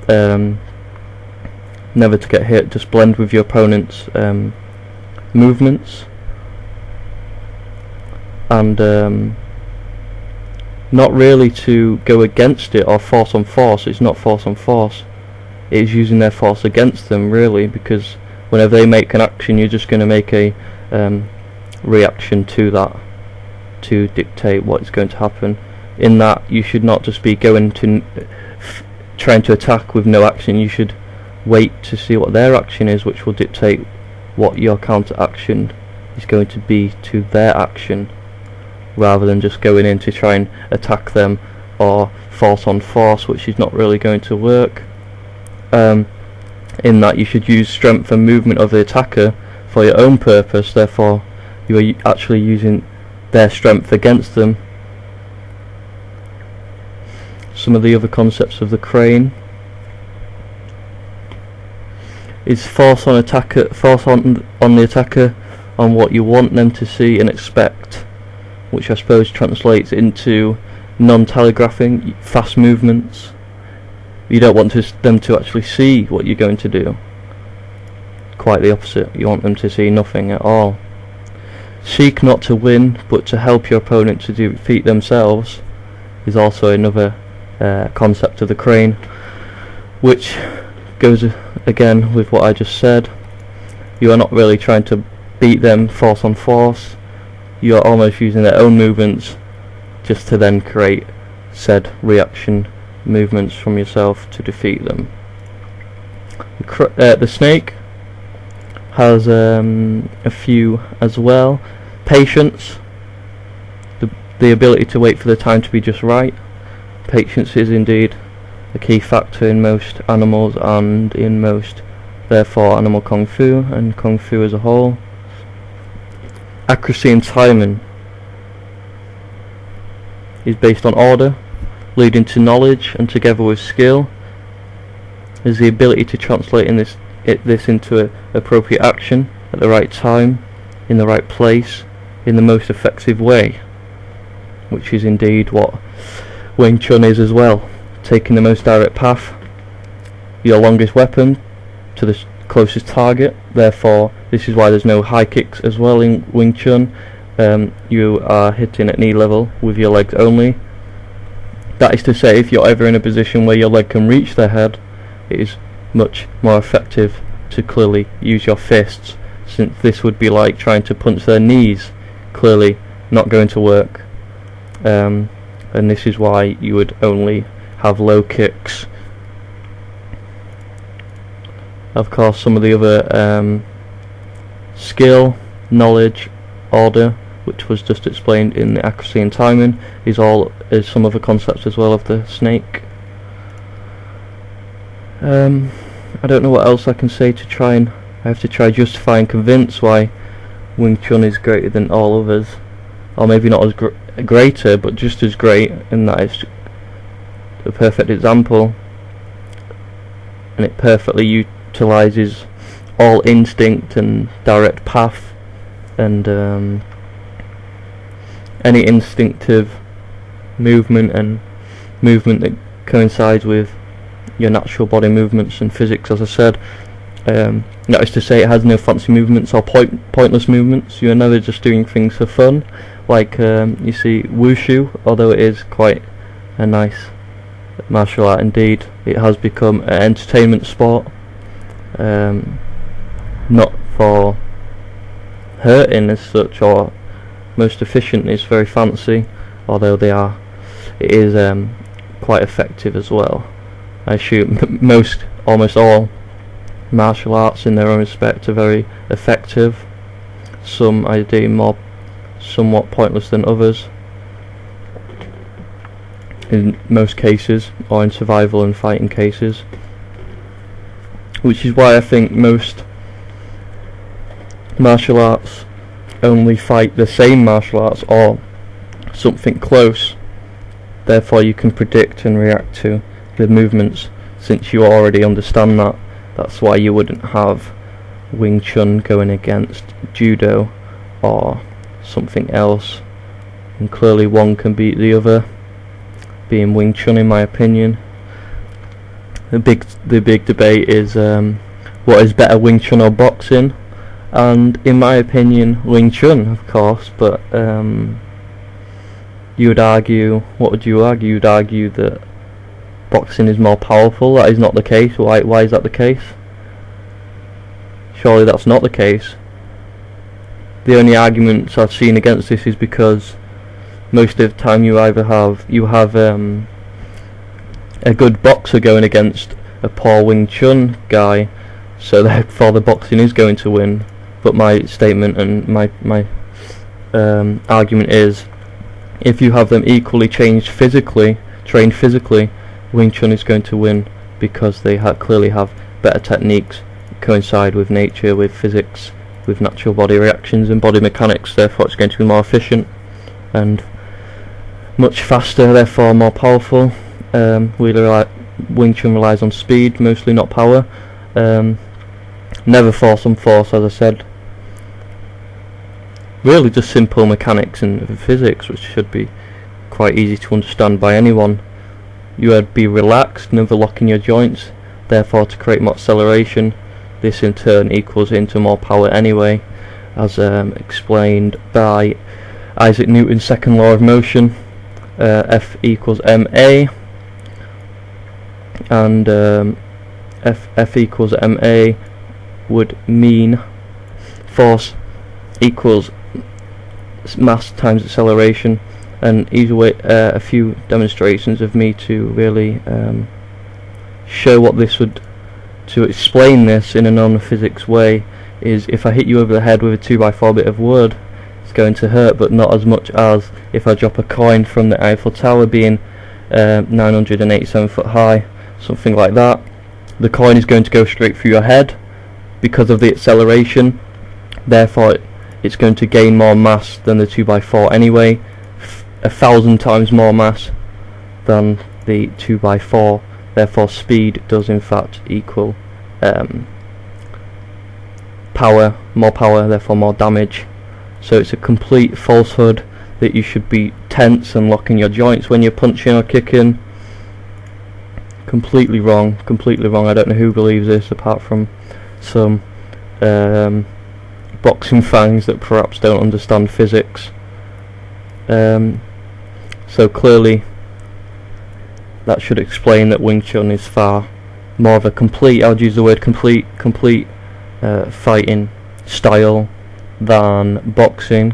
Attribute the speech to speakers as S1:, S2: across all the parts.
S1: never to get hit, just blend with your opponent's movements, and not really to go against it or force on force. It's not force on force, it's using their force against them, really, because whenever they make an action, you're just going to make a reaction to that to dictate what's going to happen. In that, you should not just be going to trying to attack with no action. You should wait to see what their action is, which will dictate what your counter action is going to be to their action, rather than just going in to try and attack them or force on force, which is not really going to work. In that, you should use strength and movement of the attacker for your own purpose, therefore you are actually using their strength against them. Some of the other concepts of the crane is force on the attacker on what you want them to see and expect, which I suppose translates into non-telegraphing, fast movements. You don't want them to actually see what you're going to do. Quite the opposite, you want them to see nothing at all. Seek not to win, but to help your opponent to defeat themselves is also another concept of the crane, which goes again with what I just said. You are not really trying to beat them force on force, you are almost using their own movements just to then create said reaction movements from yourself to defeat them. The snake has a few as well. Patience, the ability to wait for the time to be just right. Patience is indeed a key factor in most animals and in most, therefore, animal kung fu and kung fu as a whole. Accuracy and timing is based on order, leading to knowledge, and together with skill is the ability to translate this into an appropriate action at the right time, in the right place, in the most effective way, which is indeed what WingChun is as well. Taking the most direct path, your longest weapon, to the closest target. Therefore, this is why there's no high kicks as well in WingChun. You are hitting at knee level with your legs only. That is to say, if you're ever in a position where your leg can reach their head, it is much more effective to clearly use your fists, since this would be like trying to punch their knees. Clearly not going to work. And this is why you would only have low kicks. Of course, some of the other skill, knowledge, order, which was just explained in the accuracy and timing, is some other concepts as well of the snake. I don't know what else I can say to try and I have to try justify and convince why WingChun is greater than all others, or maybe not as greater, but just as great, in that it's a perfect example, and it perfectly utilises all instinct and direct path, and any instinctive movement and movement that coincides with your natural body movements and physics, as I said. That is to say, it has no fancy movements or pointless movements. You are never just doing things for fun, like you see wushu. Although it is quite a nice martial art indeed, it has become an entertainment sport, not for hurting as such, or most efficient. Is very fancy, although it is quite effective as well. I assume almost all martial arts in their own respect are very effective. Some I deem somewhat pointless than others in most cases, or in survival and fighting cases, which is why I think most martial arts only fight the same martial arts or something close. Therefore you can predict and react to the movements, since you already understand that. That's why you wouldn't have Wing Chun going against Judo or something else, and clearly one can beat the other, being Wing Chun in my opinion. The big debate is what is better, Wing Chun or boxing? And in my opinion, Wing Chun, of course. But you would argue. What would you argue? You'd argue that boxing is more powerful. That is not the case. Why is that the case? Surely that's not the case. The only arguments I've seen against this is because most of the time you either have a good boxer going against a poor Wing Chun guy, so therefore the boxing is going to win. But my statement and my argument is, if you have them equally trained physically, Wing Chun is going to win, because they clearly have better techniques, coincide with nature, with physics, with natural body reactions and body mechanics. Therefore it's going to be more efficient and much faster, therefore more powerful. Wing Chun relies on speed mostly, not power. Never force on force, as I said. Really just simple mechanics and physics, which should be quite easy to understand by anyone. You would be relaxed, never locking your joints, therefore to create more acceleration. This in turn equals into more power anyway, as explained by Isaac Newton's second law of motion. F equals ma, and F equals ma would mean force equals mass times acceleration. And a few demonstrations of me to really show what this would, to explain this in a non-physics way, is if I hit you over the head with a 2x4 bit of wood, it's going to hurt, but not as much as if I drop a coin from the Eiffel Tower, being 987 foot high, something like that. The coin is going to go straight through your head because of the acceleration, therefore it's going to gain more mass than the 2x4 anyway, 1,000 times more mass than the 2x4. Therefore speed does in fact equal power, more power, therefore more damage. So it's a complete falsehood that you should be tense and locking your joints when you're punching or kicking. Completely wrong, completely wrong. I don't know who believes this, apart from some boxing fans that perhaps don't understand physics. So clearly that should explain that Wing Chun is far more of a complete, I would use the word complete fighting style than boxing.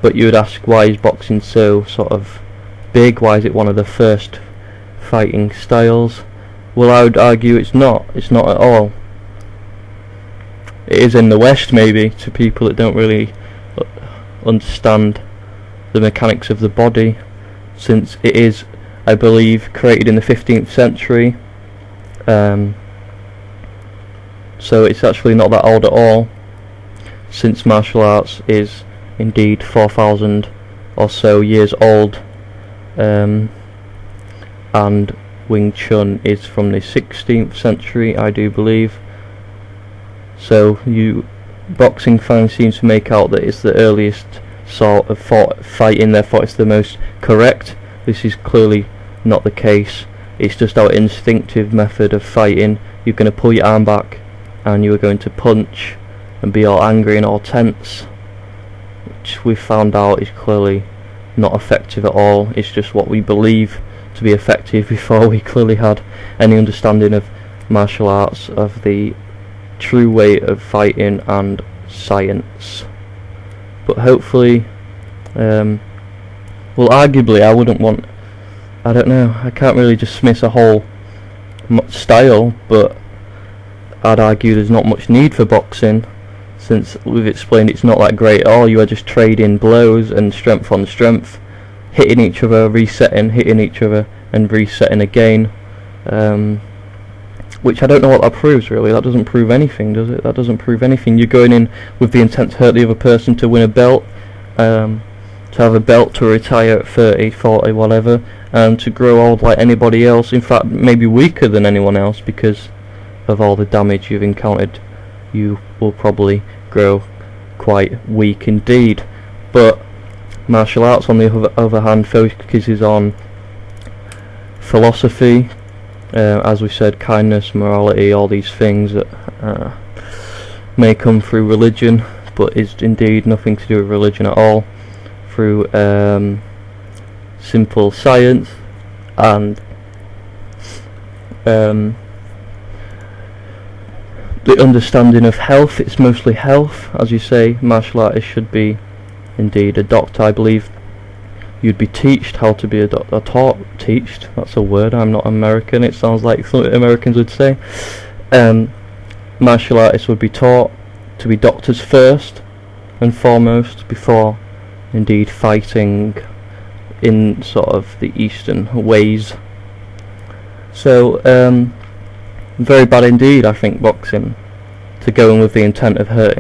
S1: But you would ask, why is boxing so sort of big? Why is it one of the first fighting styles? Well, I would argue it's not at all. It is in the West, maybe, to people that don't really understand the mechanics of the body, since it is, I believe, created in the 15th century. So it's actually not that old at all, since martial arts is indeed 4,000 or so years old, and Wing Chun is from the 16th century, I do believe. So you boxing fans seem to make out that it's the earliest sort of fighting, therefore it's the most correct. This is clearly not the case. It's just our instinctive method of fighting. You're going to pull your arm back and you are going to punch and be all angry and all tense, which we found out is clearly not effective at all. It's just what we believe to be effective before we clearly had any understanding of martial arts, of the true way of fighting and science. But hopefully, well, arguably I wouldn't want, I don't know, I can't really dismiss a whole style, but I'd argue there's not much need for boxing, since we've explained it's not that great at all. You are just trading blows and strength on strength, hitting each other, resetting, hitting each other and resetting again, which I don't know what that proves really. That doesn't prove anything, does it? That doesn't prove anything. You're going in with the intent to hurt the other person, to win a belt, to have a belt, to retire at 30, 40, whatever, and to grow old like anybody else, in fact maybe weaker than anyone else, because of all the damage you've encountered. You will probably grow quite weak indeed. But martial arts, on the other hand, focuses on philosophy, As we said, kindness, morality, all these things that may come through religion, but is indeed nothing to do with religion at all, through simple science and the understanding of health. It's mostly health. As you say, martial artist should be indeed a doctor. I believe you'd be teached how to be a doctor. Teached, that's a word, I'm not American, it sounds like something Americans would say. Martial artists would be taught to be doctors first and foremost, before indeed fighting in sort of the Eastern ways. So very bad indeed, I think, boxing, to go in with the intent of hurting